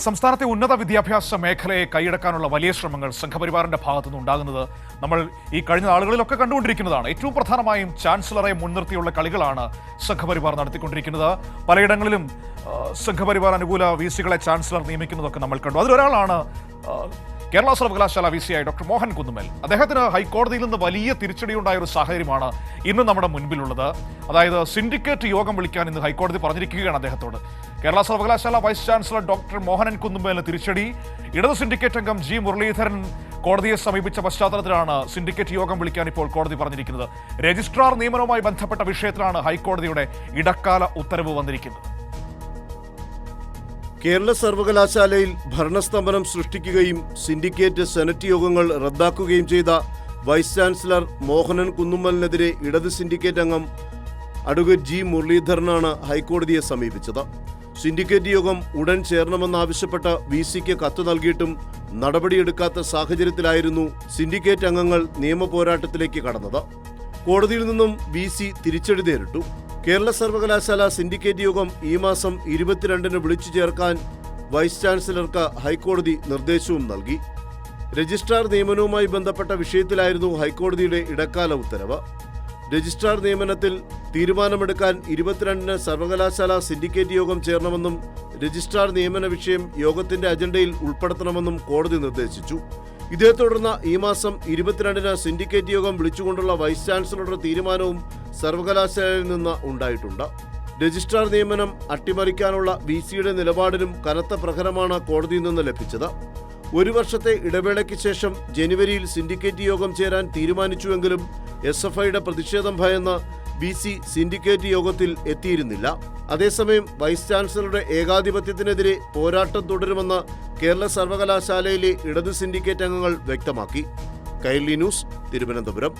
സംസ്ഥാനത്തെ ഉന്നത വിദ്യാഭ്യാസ മേഖലയെ കൈയടക്കാനുള്ള വലിയ ശ്രമങ്ങൾ സംഘപരിവാറിന്റെ ഭാഗത്തുനിന്ന് ഉണ്ടാകുന്നത് നമ്മൾ ഈ കഴിഞ്ഞ നാളുകളിലൊക്കെ കണ്ടുകൊണ്ടിരിക്കുന്നതാണ്. ഏറ്റവും പ്രധാനമായും ചാൻസലറെ മുൻനിർത്തിയുള്ള കളികളാണ് സംഘപരിവാർ നടത്തിക്കൊണ്ടിരിക്കുന്നത്. പലയിടങ്ങളിലും സംഘപരിവാർ അനുകൂല വിസികളെ ചാൻസലർ നിയമിക്കുന്നതൊക്കെ നമ്മൾ കണ്ടു. അതിലൊരാളാണ് കേരള സർവകലാശാല വിസിയായ ഡോക്ടർ മോഹൻ കുന്നുമ്മൽ. അദ്ദേഹത്തിന് ഹൈക്കോടതിയിൽ നിന്ന് വലിയ തിരിച്ചടിയുണ്ടായ ഒരു സാഹചര്യമാണ് ഇന്ന് നമ്മുടെ മുൻപിലുള്ളത്. അതായത് സിൻഡിക്കേറ്റ് യോഗം വിളിക്കാൻ ഇന്ന് ഹൈക്കോടതി പറഞ്ഞിരിക്കുകയാണ് അദ്ദേഹത്തോട്. കേരള സർവകലാശാല വൈസ് ചാൻസലർ ഡോക്ടർ മോഹനൻ കുന്നുമ്മലിന് തിരിച്ചടി. ഇടത് സിൻഡിക്കേറ്റ് അംഗം ജി മുരളീധരൻ കോടതിയെ സമീപിച്ച പശ്ചാത്തലത്തിലാണ് സിൻഡിക്കേറ്റ് യോഗം വിളിക്കാൻ ഇപ്പോൾ കോടതി പറഞ്ഞിരിക്കുന്നത്. രജിസ്ട്രാർ നിയമനവുമായി ബന്ധപ്പെട്ട വിഷയത്തിലാണ് ഹൈക്കോടതിയുടെ ഇടക്കാല ഉത്തരവ് വന്നിരിക്കുന്നത്. കേരള സർവകലാശാലയിൽ ഭരണസ്തംഭനം സൃഷ്ടിക്കുകയും സിൻഡിക്കേറ്റ് സെനറ്റ് യോഗങ്ങൾ റദ്ദാക്കുകയും ചെയ്ത വൈസ് ചാൻസലർ മോഹനൻ കുന്നുമ്മലിനെതിരെ ഇടത് സിൻഡിക്കേറ്റ് അംഗം അഡ്വക്കേറ്റ് ജി മുരളീധരനാണ് ഹൈക്കോടതിയെ സമീപിച്ചത്. സിൻഡിക്കേറ്റ് യോഗം ഉടൻ ചേരണമെന്നാവശ്യപ്പെട്ട വിസിക്ക് കത്ത് നൽകിയിട്ടും നടപടിയെടുക്കാത്ത സാഹചര്യത്തിലായിരുന്നു സിൻഡിക്കേറ്റ് അംഗങ്ങൾ നിയമപോരാട്ടത്തിലേക്ക് കടന്നത്. കോടതിയിൽ നിന്നും വിസി തിരിച്ചടി നേരിട്ടു. കേരള സർവകലാശാല സിൻഡിക്കേറ്റ് യോഗം ഈ മാസം 22-ന് വിളിച്ചു ചേർക്കാൻ വൈസ് ചാൻസലർക്ക് ഹൈക്കോടതി നിർദ്ദേശവും നൽകി. രജിസ്ട്രാർ നിയമനവുമായി ബന്ധപ്പെട്ട വിഷയത്തിലായിരുന്നു ഹൈക്കോടതിയുടെ ഇടക്കാല ഉത്തരവ്. രജിസ്ട്രാർ നിയമനത്തിൽ തീരുമാനമെടുക്കാൻ 22-ന് സർവകലാശാല സിൻഡിക്കേറ്റ് യോഗം ചേരണമെന്നും രജിസ്ട്രാർ നിയമന വിഷയം യോഗത്തിന്റെ അജണ്ടയിൽ ഉൾപ്പെടുത്തണമെന്നും കോടതി നിർദ്ദേശിച്ചു. ഇതേ തുടർന്ന് ഈ മാസം 22-ന് സിൻഡിക്കേറ്റ് യോഗം വിളിച്ചുകൊണ്ടുള്ള വൈസ് ചാൻസലറുടെ തീരുമാനവും സർവകലാശാലയിൽ നിന്ന് ഉണ്ടായിട്ടുണ്ട്. രജിസ്ട്രാർ നിയമനം അട്ടിമറിക്കാനുള്ള വിസിയുടെ നിലപാടിനും കനത്ത പ്രഹരമാണ് കോടതിയിൽ നിന്ന് ലഭിച്ചത്. ഒരു വർഷത്തെ ഇടവേളയ്ക്ക് ശേഷം ജനുവരിയിൽ സിൻഡിക്കേറ്റ് യോഗം ചേരാൻ തീരുമാനിച്ചുവെങ്കിലും SFIയുടെ പ്രതിഷേധം ഭയന്ന് വിസി സിൻഡിക്കേറ്റ് യോഗത്തിൽ എത്തിയിരുന്നില്ല. അതേസമയം വൈസ് ചാൻസലറുടെ ഏകാധിപത്യത്തിനെതിരെ പോരാട്ടം തുടരുമെന്ന് കേരള സർവകലാശാലയിലെ ഇടത് സിൻഡിക്കേറ്റ് അംഗങ്ങൾ വ്യക്തമാക്കി. കൈരളി ന്യൂസ്, തിരുവനന്തപുരം.